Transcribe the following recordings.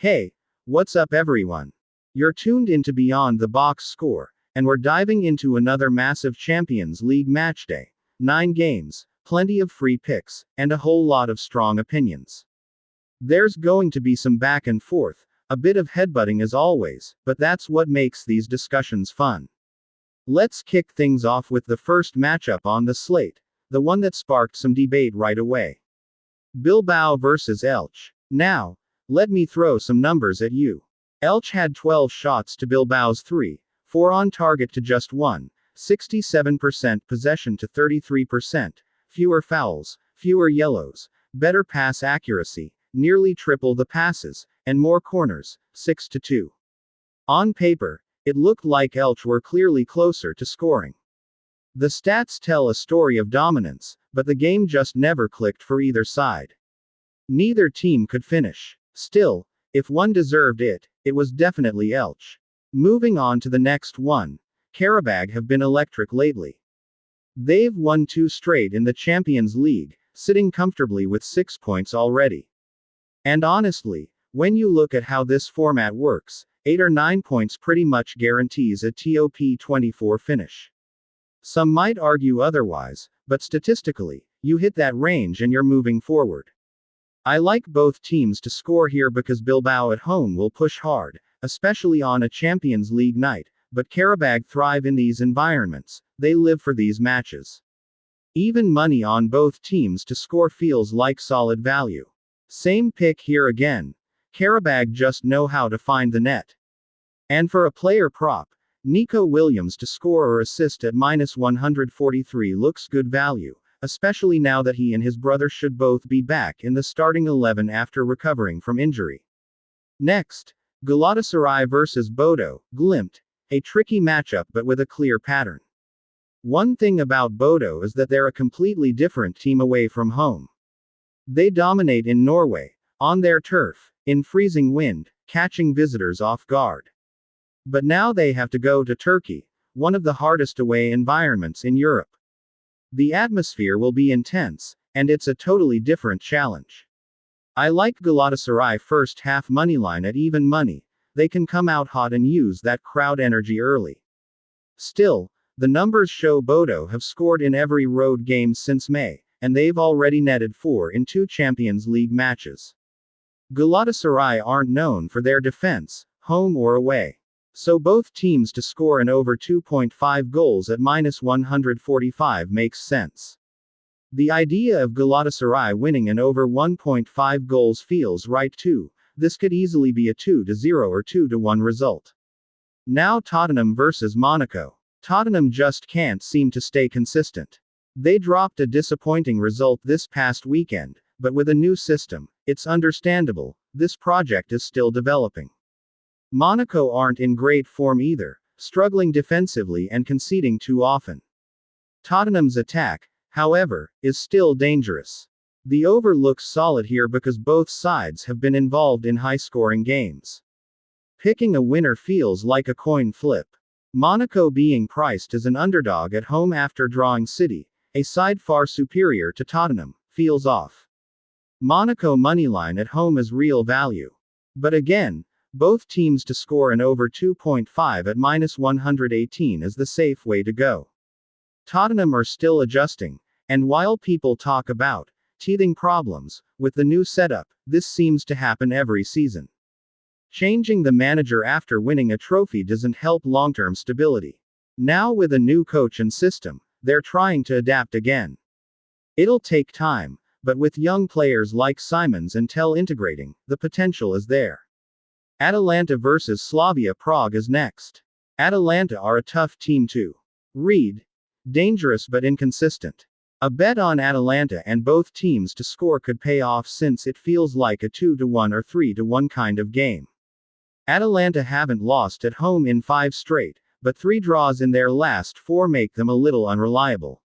Hey, what's up everyone? You're tuned into Beyond the Box Score, and we're diving into another massive Champions League matchday. 9 games, plenty of free picks, and a whole lot of strong opinions. There's going to be some back and forth, a bit of headbutting as always, but that's what makes these discussions fun. Let's kick things off with the first matchup on the slate, the one that sparked some debate right away. Bilbao versus Elche. Now, let me throw some numbers at you. Elche had 12 shots to Bilbao's 3, 4 on target to just 1, 67% possession to 33%, fewer fouls, fewer yellows, better pass accuracy, nearly triple the passes, and more corners, 6-2. On paper, it looked like Elche were clearly closer to scoring. The stats tell a story of dominance, but the game just never clicked for either side. Neither team could finish. Still, if one deserved it, it was definitely Elche. Moving on to the next one, Qarabag have been electric lately. They've won 2 straight in the Champions League, sitting comfortably with 6 points already. And honestly, when you look at how this format works, 8 or 9 points pretty much guarantees a top 24 finish. Some might argue otherwise, but statistically, you hit that range and you're moving forward. I like both teams to score here because Bilbao at home will push hard, especially on a Champions League night, but Qarabag thrive in these environments, they live for these matches. Even money on both teams to score feels like solid value. Same pick here again. Qarabag just know how to find the net. And for a player prop, Nico Williams to score or assist at -143 looks good value, especially now that he and his brother should both be back in the starting 11 after recovering from injury. Next, Galatasaray vs Bodo Glimt, a tricky matchup but with a clear pattern. One thing about Bodo is that they're a completely different team away from home. They dominate in Norway, on their turf, in freezing wind, catching visitors off guard. But now they have to go to Turkey, one of the hardest away environments in Europe. The atmosphere will be intense, and it's a totally different challenge. I like Galatasaray first half moneyline at even money. They can come out hot and use that crowd energy early. Still, the numbers show Bodo have scored in every road game since May, and they've already netted 4 in 2 Champions League matches. Galatasaray aren't known for their defense, home or away. So both teams to score an over 2.5 goals at -145 makes sense. The idea of Galatasaray winning an over 1.5 goals feels right too. This could easily be a 2-0 or 2-1 result. Now Tottenham vs Monaco. Tottenham just can't seem to stay consistent. They dropped a disappointing result this past weekend, but with a new system, it's understandable, this project is still developing. Monaco aren't in great form either, struggling defensively and conceding too often. Tottenham's attack, however, is still dangerous. The over looks solid here because both sides have been involved in high-scoring games. Picking a winner feels like a coin flip. Monaco being priced as an underdog at home after drawing City, a side far superior to Tottenham, feels off. Monaco moneyline at home is real value. But again, both teams to score an over 2.5 at -118 is the safe way to go. Tottenham are still adjusting, and while people talk about teething problems with the new setup, this seems to happen every season. Changing the manager after winning a trophy doesn't help long-term stability. Now with a new coach and system, they're trying to adapt again. It'll take time, but with young players like Simons and Tell integrating, the potential is there. Atalanta vs Slavia Prague is next. Atalanta are a tough team to read. Dangerous but inconsistent. A bet on Atalanta and both teams to score could pay off since it feels like a 2-1 or 3-1 kind of game. Atalanta haven't lost at home in 5 straight, but 3 draws in their last 4 make them a little unreliable.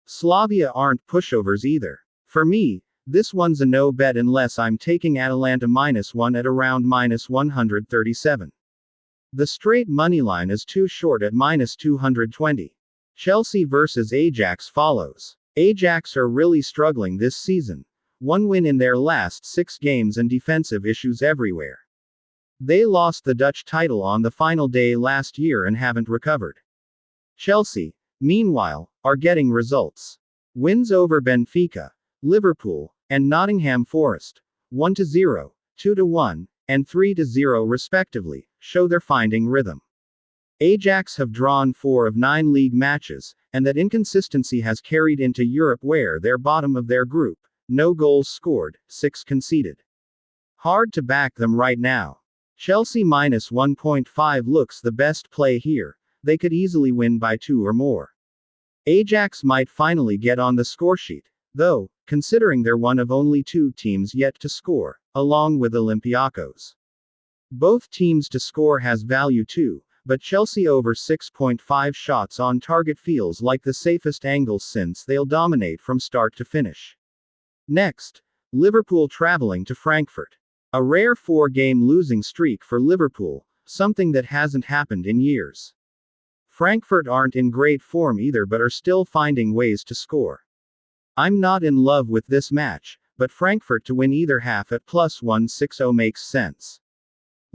Slavia aren't pushovers either. For me, this one's a no bet unless I'm taking Atalanta -1 at around -137. The straight moneyline is too short at -220. Chelsea vs Ajax follows. Ajax are really struggling this season. 1 win in their last 6 games and defensive issues everywhere. They lost the Dutch title on the final day last year and haven't recovered. Chelsea, meanwhile, are getting results. Wins over Benfica, Liverpool, and Nottingham Forest, 1-0, 2-1, and 3-0 respectively, show they're finding rhythm. Ajax have drawn 4 of 9 league matches, and that inconsistency has carried into Europe where they're bottom of their group, no goals scored, 6 conceded. Hard to back them right now. Chelsea minus 1.5 looks the best play here, they could easily win by 2 or more. Ajax might finally get on the scoresheet, though, considering they're one of only 2 teams yet to score, along with Olympiacos. Both teams to score has value too, but Chelsea over 6.5 shots on target feels like the safest angle since they'll dominate from start to finish. Next, Liverpool traveling to Frankfurt. A rare 4-game losing streak for Liverpool, something that hasn't happened in years. Frankfurt aren't in great form either but are still finding ways to score. I'm not in love with this match, but Frankfurt to win either half at plus 160 makes sense.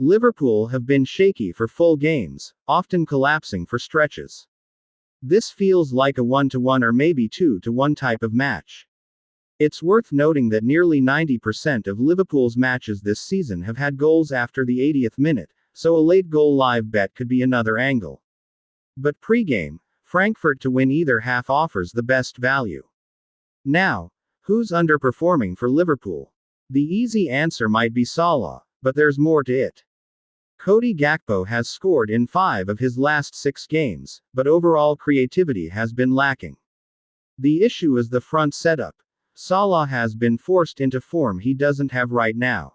Liverpool have been shaky for full games, often collapsing for stretches. This feels like a 1-1 or maybe 2-1 type of match. It's worth noting that nearly 90% of Liverpool's matches this season have had goals after the 80th minute, so a late goal live bet could be another angle. But pre-game, Frankfurt to win either half offers the best value. Now, who's underperforming for Liverpool? The easy answer might be Salah, but there's more to it. Cody Gakpo has scored in 5 of his last 6 games, but overall creativity has been lacking. The issue is the front setup. Salah has been forced into form he doesn't have right now.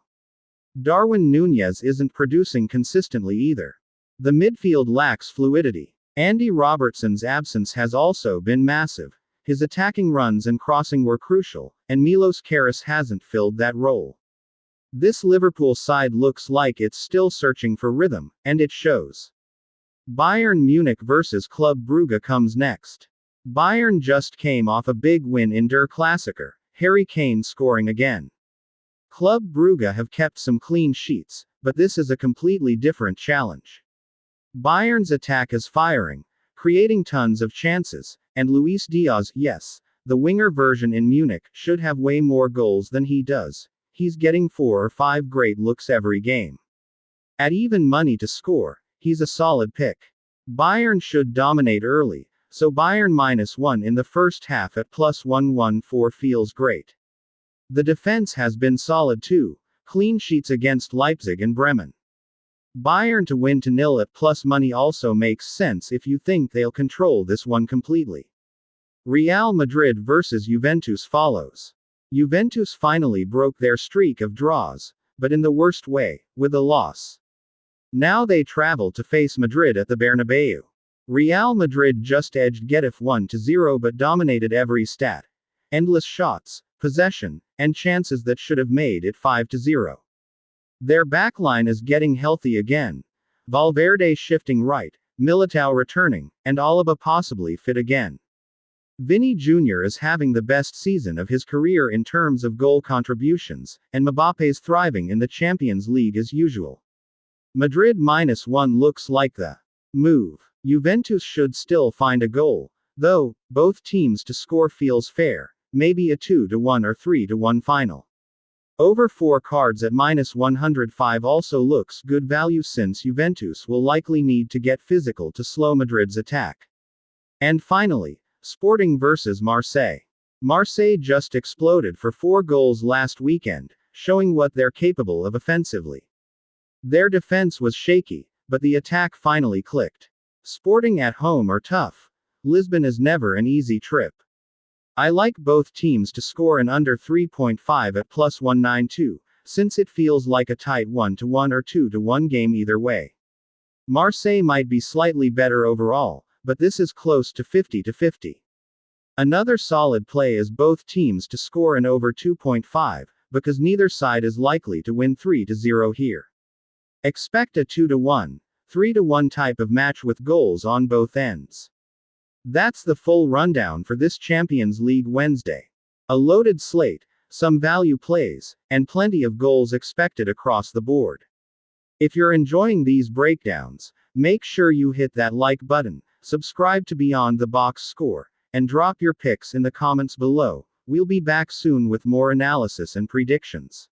Darwin Núñez isn't producing consistently either. The midfield lacks fluidity. Andy Robertson's absence has also been massive. His attacking runs and crossing were crucial, and Milos Karius hasn't filled that role. This Liverpool side looks like it's still searching for rhythm, and it shows. Bayern Munich vs Club Brugge comes next. Bayern just came off a big win in Der Klassiker, Harry Kane scoring again. Club Brugge have kept some clean sheets, but this is a completely different challenge. Bayern's attack is firing, creating tons of chances, and Luis Diaz, yes, the winger version in Munich, should have way more goals than he does. He's getting 4 or 5 great looks every game. At even money to score, he's a solid pick. Bayern should dominate early, so Bayern -1 in the first half at plus 114 feels great. The defense has been solid too, clean sheets against Leipzig and Bremen. Bayern to win to 0 at plus money also makes sense if you think they'll control this one completely. Real Madrid vs Juventus follows. Juventus finally broke their streak of draws, but in the worst way, with a loss. Now they travel to face Madrid at the Bernabeu. Real Madrid just edged Getafe 1-0 but dominated every stat. Endless shots, possession, and chances that should have made it 5-0. Their backline is getting healthy again. Valverde shifting right, Militao returning, and Alaba possibly fit again. Vini Jr. is having the best season of his career in terms of goal contributions, and Mbappé's thriving in the Champions League as usual. Madrid -1 looks like the move. Juventus should still find a goal, though, both teams to score feels fair, maybe a 2-1 or 3-1 final. Over 4 cards at -105 also looks good value since Juventus will likely need to get physical to slow Madrid's attack. And finally, Sporting vs Marseille. Marseille just exploded for 4 goals last weekend, showing what they're capable of offensively. Their defense was shaky, but the attack finally clicked. Sporting at home are tough. Lisbon is never an easy trip. I like both teams to score an under 3.5 at plus 192, since it feels like a tight 1-1 or 2-1 game either way. Marseille might be slightly better overall, but this is close to 50-50. Another solid play is both teams to score an over 2.5, because neither side is likely to win 3-0 here. Expect a 2-1, 3-1 type of match with goals on both ends. That's the full rundown for this Champions League Wednesday. A loaded slate, some value plays, and plenty of goals expected across the board. If you're enjoying these breakdowns, make sure you hit that like button, subscribe to Beyond the Box Score, and drop your picks in the comments below. We'll be back soon with more analysis and predictions.